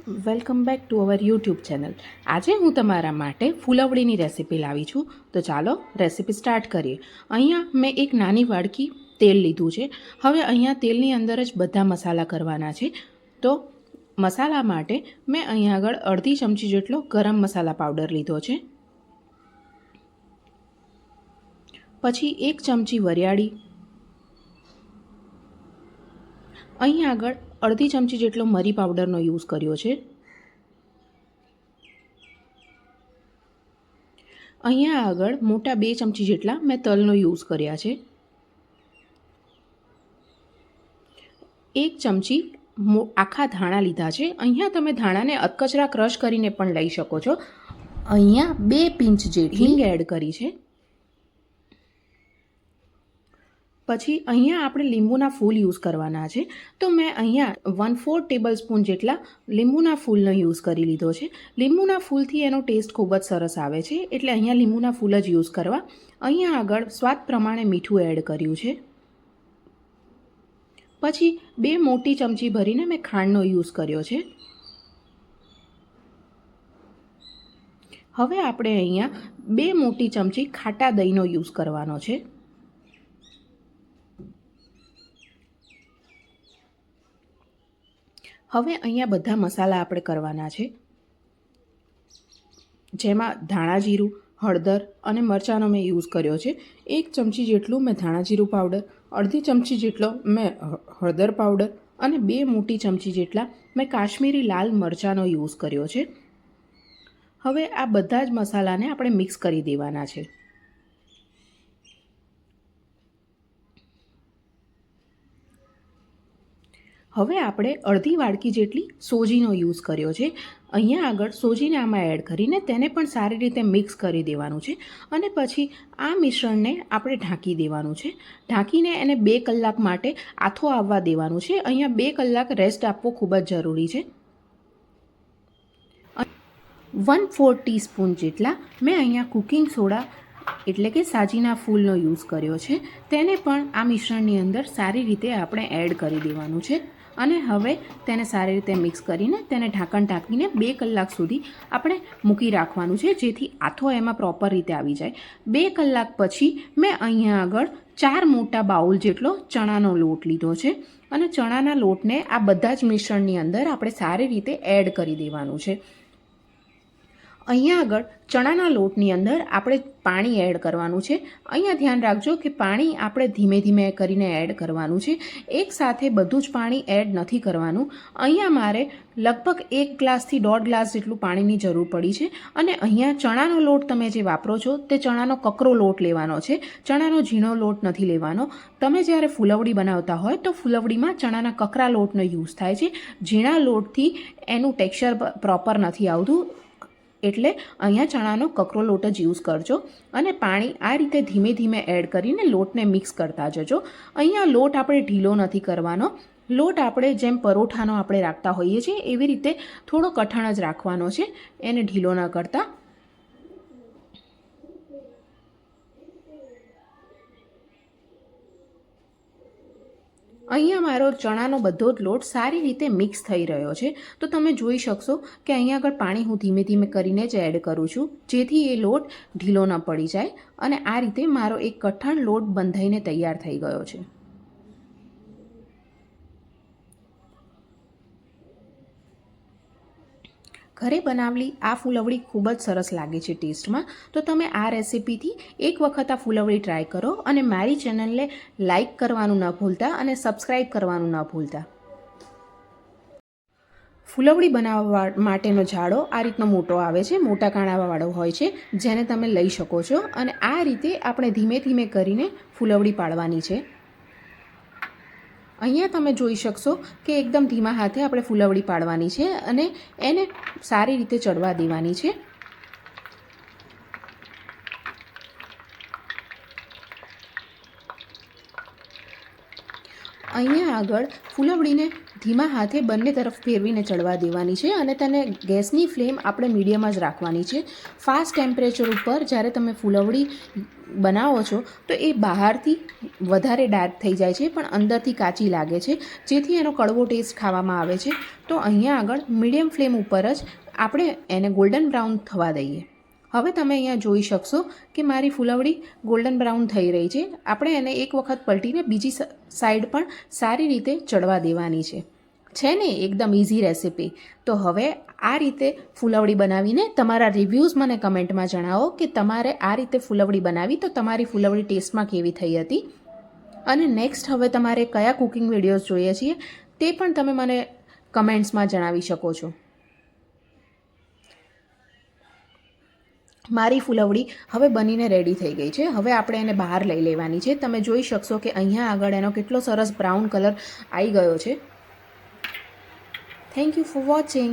Welcome back to our YouTube channel. આજે હું તમારા માટે ફૂલવડીની રેસીપી લાવી છું. તો ચાલો રેસીપી સ્ટાર્ટ કરીએ. અહીંયા મેં એક નાની વાડકી તેલ લીધું છે. હવે અહીંયા તેલની અંદર જ બધા મસાલા કરવાના છે. તો મસાલા માટે મેં અહીંયા આગળ અડધી ચમચી જેટલો ગરમ મસાલા પાવડર લીધો છે. પછી 1 ચમચી વરિયાળી, અહીંયા આગળ અડધી ચમચી જેટલો મરી પાવડરનો યુઝ કર્યો છે. અહીંયા આગળ મોટા 2 ચમચી જેટલા મેં તલનો યુઝ કર્યા છે. 1 ચમચી આખા ધાણા લીધા છે. અહીંયા તમે ધાણાને અધકચરા ક્રશ કરીને પણ લઈ શકો છો. અહીંયા 2 પિંચ જેટલી હિંગ એડ કરી છે. પછી અહીંયા આપણે લીંબુના ફૂલ યુઝ કરવાના છે. તો મેં અહીંયા 1/4 ટેબલ સ્પૂન જેટલા લીંબુના ફૂલનો યુઝ કરી લીધો છે. લીંબુના ફૂલથી એનો ટેસ્ટ ખૂબ જ સરસ આવે છે, એટલે અહીંયા લીંબુના ફૂલ જ યુઝ કરવા. અહીંયા આગળ સ્વાદ પ્રમાણે મીઠું એડ કર્યું છે. પછી 2 મોટી ચમચી ભરીને મેં ખાંડનો યુઝ કર્યો છે. હવે આપણે અહીંયા 2 મોટી ચમચી ખાટા દહીંનો યુઝ કરવાનો છે. હવે અહીંયા બધા મસાલા આપણે કરવાના છે, જેમાં ધાણા જીરું, હળદર અને મરચાંનો મેં યુઝ કર્યો છે. 1 ચમચી જેટલું મેં ધાણા જીરું પાવડર, અડધી ચમચી જેટલો મેં હળદર પાવડર અને 2 મોટી ચમચી જેટલા મેં કાશ્મીરી લાલ મરચાંનો યુઝ કર્યો છે. હવે આ બધા જ મસાલાને આપણે મિક્સ કરી દેવાના છે. હવે આપણે અડધી વાડકી જેટલી સોજીનો યુઝ કર્યો છે. અહીંયા આગળ સોજીને આમાં એડ કરીને તેને પણ સારી રીતે મિક્સ કરી દેવાનું છે. અને પછી આ મિશ્રણને આપણે ઢાંકી દેવાનું છે. ઢાંકીને એને 2 કલાક માટે આથો આવવા દેવાનું છે. અહીંયા 2 કલાક રેસ્ટ આપવો ખૂબ જ જરૂરી છે. 1/4 ટીસ્પૂન જેટલા મેં અહીંયા કુકિંગ સોડા એટલે કે સાજીના ફૂલનો યુઝ કર્યો છે. તેને પણ આ મિશ્રણની અંદર સારી રીતે આપણે એડ કરી દેવાનું છે. અને હવે તેને સારી રીતે મિક્સ કરીને તેને ઢાંકણ ઢાંકીને 2 કલાક સુધી આપણે મૂકી રાખવાનું છે, જેથી આથો એમાં પ્રોપર રીતે આવી જાય. 2 કલાક પછી મેં અહીંયા આગળ 4 મોટા બાઉલ જેટલો ચણાનો લોટ લીધો છે. અને ચણાના લોટને આ બધા જ મિશ્રણની અંદર આપણે સારી રીતે એડ કરી દેવાનું છે. અહીંયા આગળ ચણાના લોટની અંદર આપણે પાણી એડ કરવાનું છે. અહીંયા ધ્યાન રાખજો કે પાણી આપણે ધીમે ધીમે કરીને એડ કરવાનું છે. એકસાથે બધું જ પાણી એડ નથી કરવાનું. અહીંયા મારે લગભગ 1 ગ્લાસથી 1.5 ગ્લાસ જેટલું પાણીની જરૂર પડી છે. અને અહીંયા ચણાનો લોટ તમે જે વાપરો છો તે ચણાનો કકરો લોટ લેવાનો છે, ચણાનો ઝીણો લોટ નથી લેવાનો. તમે જ્યારે ફૂલવડી બનાવતા હોય તો ફૂલવડીમાં ચણાના કકરા લોટનો યુઝ થાય છે. ઝીણા લોટથી એનું ટેક્સચર પ્રોપર નથી આવતું, એટલે અહીંયા ચણાનો કકરો લોટ જ યુઝ કરજો. અને પાણી આ રીતે ધીમે ધીમે એડ કરીને લોટને મિક્સ કરતા જજો. અહીંયા લોટ આપણે ઢીલો નથી કરવાનો. લોટ આપણે જેમ પરોઠાનો આપણે રાખતા હોઈએ છીએ એવી રીતે થોડો કઠણ જ રાખવાનો છે, એને ઢીલો ન કરતા. અહીંયા મારો ચણાનો બધો જ લોટ સારી રીતે મિક્સ થઈ રહ્યો છે. તો તમે જોઈ શકશો કે અહીંયા આગળ પાણી હું ધીમે ધીમે કરીને જ એડ કરું છું, જેથી એ લોટ ઢીલો ન પડી જાય. અને આ રીતે મારો એક કઠણ લોટ બંધાઈને તૈયાર થઈ ગયો છે. ઘરે બનાવેલી આ ફૂલવડી ખૂબ જ સરસ લાગે છે ટેસ્ટમાં. તો તમે આ રેસીપીથી એક વખત આ ફૂલવડી ટ્રાય કરો અને મારી ચેનલને લાઇક કરવાનું ન ભૂલતા અને સબસ્ક્રાઈબ કરવાનું ન ભૂલતા. ફૂલવડી બનાવવા માટેનો જાડો આ રીતનો મોટો આવે છે, મોટા કાણાવાળો હોય છે, જેને તમે લઈ શકો છો. અને આ રીતે આપણે ધીમે ધીમે કરીને ફૂલવડી પાડવાની છે. અહીંયા તમે જોઈ શકશો કે એકદમ ધીમા હાથે આપણે ફૂલવડી પાડવાની છે અને એને સારી રીતે ચડવા દેવાની છે. અહીંયા આગળ ફૂલવડીને ધીમા હાથે બંને તરફ ફેરવીને ચડવા દેવાની છે અને તેને ગેસની ફ્લેમ આપણે મીડિયમ જ રાખવાની છે. ફાસ્ટ ટેમ્પરેચર ઉપર જ્યારે તમે ફૂલવડી બનાવો છો તો એ બહારથી વધારે ડાર્ક થઈ જાય છે પણ અંદરથી કાચી લાગે છે, જેથી એનો કડવો ટેસ્ટ ખાવામાં આવે છે. તો અહીંયા આગળ મીડિયમ ફ્લેમ ઉપર જ આપણે એને ગોલ્ડન બ્રાઉન થવા દઈએ. હવે તમે અહીંયા જોઈ શકશો કે મારી ફૂલવડી ગોલ્ડન બ્રાઉન થઈ રહી છે. આપણે એને એક વખત પલટીને બીજી સાઈડ પણ સારી રીતે ચડવા દેવાની છે ને એકદમ ઇઝી રેસિપી. તો હવે આ રીતે ફૂલવડી બનાવીને તમારા રિવ્યૂઝ મને કમેન્ટમાં જણાવો કે તમારે આ રીતે ફૂલવડી બનાવી તો તમારી ફૂલવડી ટેસ્ટમાં કેવી થઈ હતી. અને નેક્સ્ટ હવે તમારે કયા કુકિંગ વિડીયોઝ જોઈએ છીએ તે પણ તમે મને કમેન્ટ્સમાં જણાવી શકો છો. મારી ફૂલવડી હવે બનીને રેડી થઈ ગઈ છે. હવે આપણે એને બહાર લઈ લેવાની છે. તમે જોઈ શકશો કે અહીંયા આગળ એનો કેટલો સરસ બ્રાઉન કલર આવી ગયો છે. Thank you for watching.